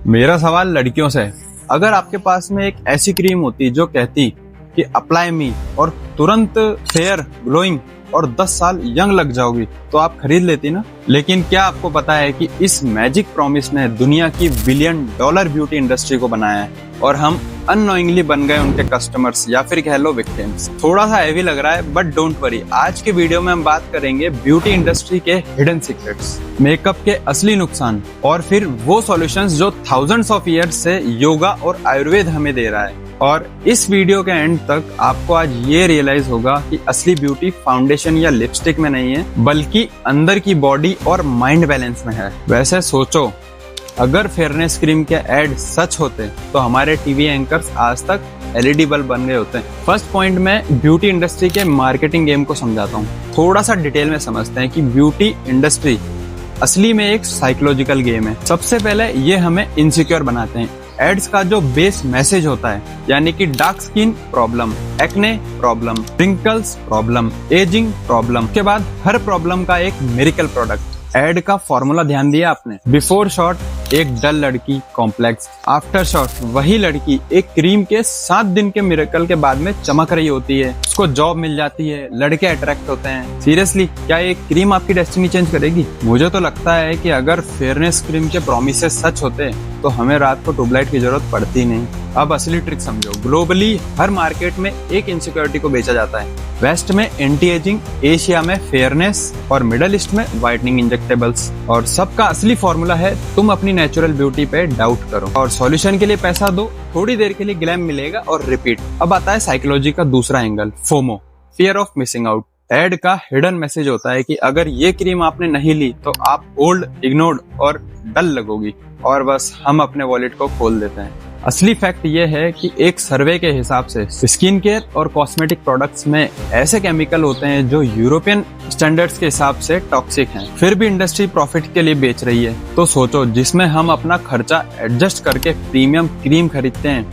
मेरा सवाल लड़कियों से है। अगर आपके पास में एक ऐसी क्रीम होती जो कहती कि अप्लाई मी और तुरंत फेयर ग्लोइंग और 10 साल यंग लग जाओगी, तो आप खरीद लेती ना। लेकिन क्या आपको पता है कि इस मैजिक प्रॉमिस ने दुनिया की $1 बिलियन ब्यूटी इंडस्ट्री को बनाया है और हम अननोइंगली बन गए उनके कस्टमर्स या फिर कह लो विक्टिम्स। थोड़ा सा हैवी लग रहा है बट डोंट वरी, आज के वीडियो में हम बात करेंगे ब्यूटी इंडस्ट्री के हिडन सीक्रेट्स, मेकअप के असली नुकसान और फिर वो सॉल्यूशंस जो थाउजेंड्स ऑफ ईयर्स से योगा और आयुर्वेद हमें दे रहा है। और इस वीडियो के एंड तक आपको आज ये रियलाइज होगा कि असली ब्यूटी फाउंडेशन या लिपस्टिक में नहीं है बल्कि अंदर की बॉडी और माइंड बैलेंस में है। वैसे सोचो, अगर फेयरनेस क्रीम के ऐड सच होते तो हमारे टीवी एंकर्स आज तक एलईडी बल्ब बन गए होते। फर्स्ट पॉइंट में ब्यूटी इंडस्ट्री के मार्केटिंग गेम को समझाता हूँ। थोड़ा सा डिटेल में समझते हैं कि ब्यूटी इंडस्ट्री असली में एक साइकोलॉजिकल गेम है। सबसे पहले ये हमें इनसिक्योर बनाते हैं। एड्स का जो बेस मैसेज होता है, यानी कि dark skin problem, acne problem, wrinkles problem, ageing problem, के बाद हर प्रॉब्लम का एक मिरेकल प्रोडक्ट। एड का फॉर्मूला ध्यान दिया आपने? बिफोर शॉट एक डल लड़की कॉम्प्लेक्स, आफ्टर शॉट वही लड़की एक क्रीम के 7 दिन के मिरेकल के बाद में चमक रही होती है, उसको जॉब मिल जाती है, लड़के अट्रैक्ट होते हैं। सीरियसली, क्या ये क्रीम आपकी डेस्टिनी चेंज करेगी? मुझे तो लगता है कि अगर फेयरनेस क्रीम के प्रोमिसेस सच होते तो हमें रात को ट्यूबलाइट की जरूरत पड़ती नहीं। अब असली ट्रिक समझो। ग्लोबली हर मार्केट में एक इनसिक्योरिटी को बेचा जाता है। वेस्ट में एंटी एजिंग, एशिया में फेयरनेस और मिडल ईस्ट में व्हाइटनिंग इंजेक्टेबल्स। और सबका असली फॉर्मूला है तुम अपनी नेचुरल ब्यूटी पे डाउट करो और सॉल्यूशन के लिए पैसा दो, थोड़ी देर के लिए ग्लैम मिलेगा और रिपीट। अब आता है साइकोलॉजी का दूसरा angle, FOMO, fear of missing out. Ad का हिडन मैसेज होता है कि अगर ये क्रीम आपने नहीं ली तो आप ओल्ड, इग्नोर्ड और डल लगोगी, और बस हम अपने वॉलेट को खोल देते हैं। असली फैक्ट ये है कि एक सर्वे के हिसाब से स्किन केयर और कॉस्मेटिक प्रोडक्ट्स में ऐसे केमिकल होते हैं जो यूरोपियन स्टैंडर्ड्स के हिसाब से टॉक्सिक हैं, फिर भी इंडस्ट्री प्रॉफिट के लिए बेच रही है। तो सोचो, जिसमें हम अपना खर्चा एडजस्ट करके प्रीमियम क्रीम खरीदते हैं,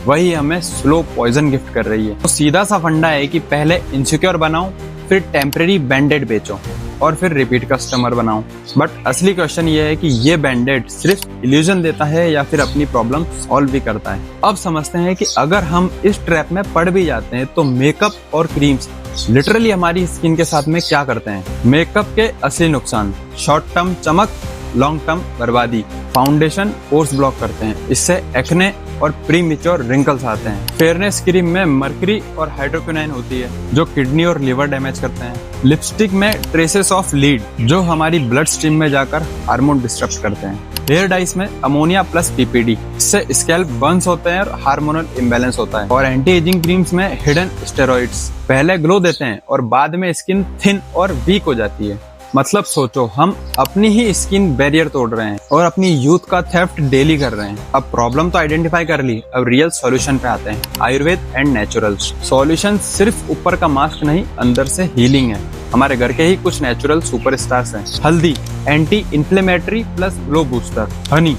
वही हमें स्लो पॉइजन गिफ्ट कर रही है। तो सीधा सा फंडा है कि पहले इनसिक्योर बनाओ, फिर टेम्परेरी बैंडेड बेचो और फिर रिपीट कस्टमर बनाओ। बट असली क्वेश्चन ये है कि ये बैंडेड सिर्फ इल्यूजन देता है या फिर अपनी प्रॉब्लम सॉल्व भी करता है। अब समझते हैं कि अगर हम इस ट्रैप में पड़ भी जाते हैं तो मेकअप और क्रीम्स लिटरली हमारी स्किन के साथ में क्या करते हैं। मेकअप के असली नुकसान, शॉर्ट टर्म चमक, लॉन्ग टर्म बर्बादी। फाउंडेशन पोर्स ब्लॉक करते हैं, इससे एक्ने और प्रीमेच्योर रिंकल्स आते हैं। फेयरनेस क्रीम में मर्करी और हाइड्रोक्विनाइन होती है जो किडनी और लिवर डैमेज करते हैं। लिपस्टिक में ट्रेसेस ऑफ लीड जो हमारी ब्लड स्ट्रीम में जाकर हार्मोन डिस्टर्ब करते हैं। हेयर डाइस में अमोनिया प्लस पीपीडी, इससे स्कैल्प बर्न्स होते हैं और हार्मोनल इम्बैलेंस होता है। और एंटी एजिंग क्रीम्स में हिडन स्टेरॉइड्स पहले ग्लो देते हैं और बाद में स्किन थिन और वीक हो जाती है। मतलब सोचो, हम अपनी ही स्किन बैरियर तोड़ रहे हैं और अपनी यूथ का थेफ्ट डेली कर रहे हैं। अब प्रॉब्लम तो आइडेंटिफाई कर ली, अब रियल सॉल्यूशन पे आते हैं। आयुर्वेद एंड नेचुरल्स सॉल्यूशन सिर्फ ऊपर का मास्क नहीं, अंदर से हीलिंग है। हमारे घर के ही कुछ नेचुरल सुपरस्टार्स हैं। हल्दी anti inflammatory plus glow booster, honey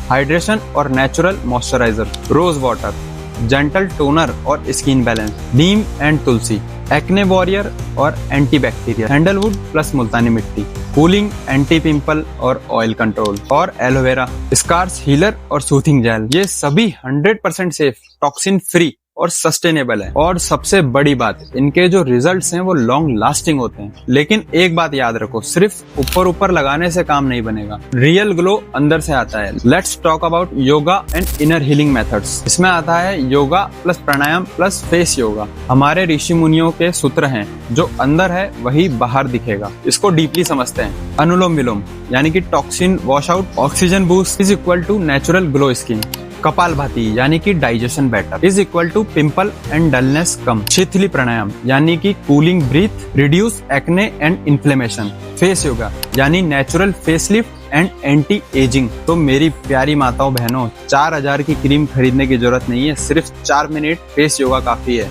hydration और natural moisturiser, rose water gentle toner और स्किन बैलेंस, नीम एंड तुलसी एक्ने वॉरियर और anti bacterial, sandalwood plus Multani mitti cooling, anti pimple और ऑयल कंट्रोल, और एलोवेरा स्कार्स हीलर और सूथिंग जेल। ये सभी 100% सेफ, टॉक्सिन फ्री और सस्टेनेबल है। और सबसे बड़ी बात, इनके जो रिजल्ट्स हैं वो लॉन्ग लास्टिंग होते हैं। लेकिन एक बात याद रखो, सिर्फ ऊपर ऊपर लगाने से काम नहीं बनेगा, रियल ग्लो अंदर से आता है। Let's talk about yoga and inner healing methods. इसमें आता है योगा प्लस प्राणायाम प्लस फेस योगा। हमारे ऋषि मुनियों के सूत्र हैं, जो अंदर है वही बाहर दिखेगा। इसको डीपली समझते हैं। अनुलोम विलोम यानी कि toxin wash out, oxygen boost is equal to natural glow skin. कपालभाति यानी कि digestion better is equal to pimple and dullness कम। शिथिली प्राणायाम यानी कि cooling breath, reduce acne and inflammation. Face yoga यानी natural facelift and anti ageing. तो मेरी प्यारी माताओं बहनों, 4000 की क्रीम खरीदने की जरूरत नहीं है, सिर्फ 4 मिनट फेस योगा काफी है।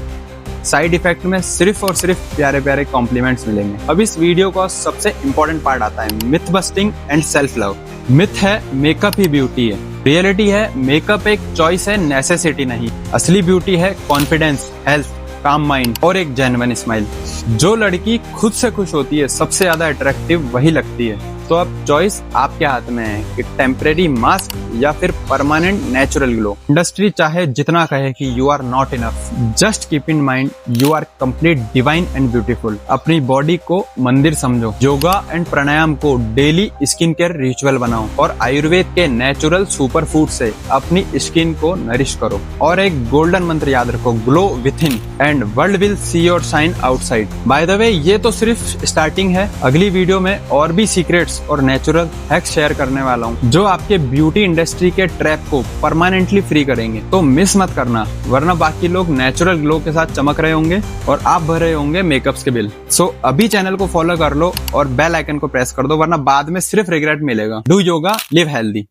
साइड इफेक्ट में सिर्फ और सिर्फ प्यारे प्यारे कॉम्प्लीमेंट्स मिलेंगे। अब इस वीडियो का सबसे इम्पोर्टेंट पार्ट आता है, myth busting and self love. Myth है मेकअप ही ब्यूटी है, रियलिटी है मेकअप एक चॉइस है, नेसेसिटी नहीं। असली ब्यूटी है कॉन्फिडेंस, हेल्थ, काम माइंड और एक जेन्युइन स्माइल। जो लड़की खुद से खुश होती है सबसे ज्यादा अट्रैक्टिव वही लगती है। तो अब चॉइस आपके हाथ में है कि टेम्परेरी मास्क या फिर परमानेंट नेचुरल ग्लो। इंडस्ट्री चाहे जितना कहे कि you are not enough, just keep in mind you are complete divine and beautiful. अपनी बॉडी को मंदिर समझो, योगा एंड प्राणायाम को डेली स्किन केयर रिचुअल बनाओ और आयुर्वेद के नेचुरल सुपर फूड से अपनी स्किन को नरिश करो। और एक गोल्डन मंत्र याद रखो, glow with in and world will see your shine outside. By the way, ये तो सिर्फ स्टार्टिंग है। अगली वीडियो में और भी सीक्रेट्स और नेचुरल हैक्स शेयर करने वाला हूँ जो आपके ब्यूटी इंडस्ट्री के ट्रैप को परमानेंटली फ्री करेंगे। तो मिस मत करना, वरना बाकी लोग नेचुरल ग्लो के साथ चमक रहे होंगे और आप भरे होंगे मेकअप्स के बिल। सो अभी चैनल को फॉलो कर लो और बेल आइकन को प्रेस कर दो, वरना बाद में सिर्फ रिग्रेट मिलेगा। Do yoga, live healthy.